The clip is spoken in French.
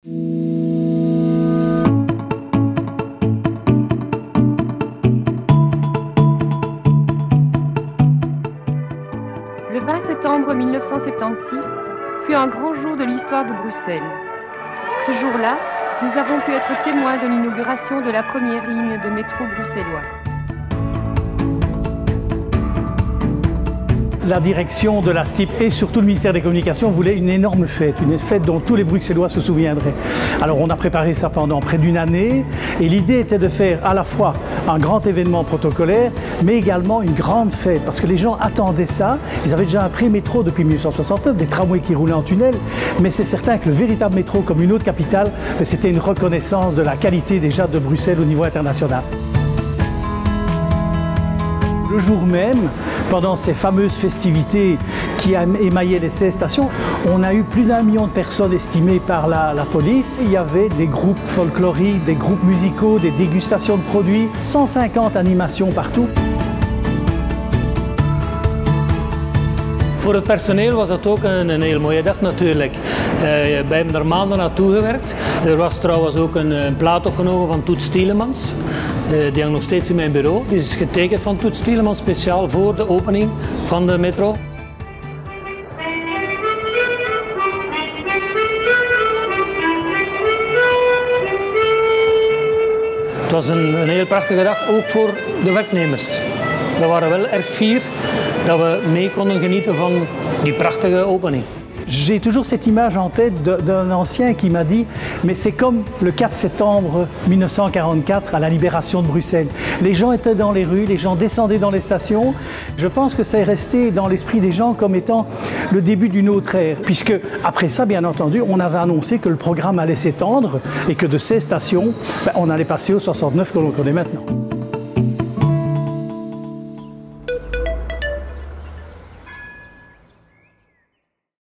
Le 20 septembre 1976 fut un grand jour de l'histoire de Bruxelles. Ce jour-là, nous avons pu être témoins de l'inauguration de la première ligne de métro bruxellois. La direction de la STIP et surtout le ministère des Communications voulaient une énorme fête dont tous les Bruxellois se souviendraient. Alors on a préparé ça pendant près d'une année et l'idée était de faire à la fois un grand événement protocolaire mais également une grande fête parce que les gens attendaient ça. Ils avaient déjà un pré-métro depuis 1969, des tramways qui roulaient en tunnel, mais c'est certain que le véritable métro comme une autre capitale, c'était une reconnaissance de la qualité déjà de Bruxelles au niveau international. Le jour même, pendant ces fameuses festivités qui émaillaient les 16 stations, on a eu plus d'1 million de personnes estimées par la police. Il y avait des groupes folkloriques, des groupes musicaux, des dégustations de produits, 150 animations partout. Voor het personeel was dat ook een heel mooie dag natuurlijk. Wij hebben er maanden naartoe gewerkt. Er was trouwens ook een plaat opgenomen van Toets Tielemans. Die hangt nog steeds in mijn bureau. Die is getekend van Toets Tielemans speciaal voor de opening van de metro. Het was een heel prachtige dag, ook voor de werknemers. We waren wel erg fier dat we mee konden genieten van die prachtige opening. J'ai toujours cette image en tête d'un ancien qui m'a dit « mais c'est comme le 4 septembre 1944 à la libération de Bruxelles. Les gens étaient dans les rues, les gens descendaient dans les stations. Je pense que ça est resté dans l'esprit des gens comme étant le début d'une autre ère. Puisque après ça, bien entendu, on avait annoncé que le programme allait s'étendre et que de ces stations, on allait passer aux 69 que l'on connaît maintenant.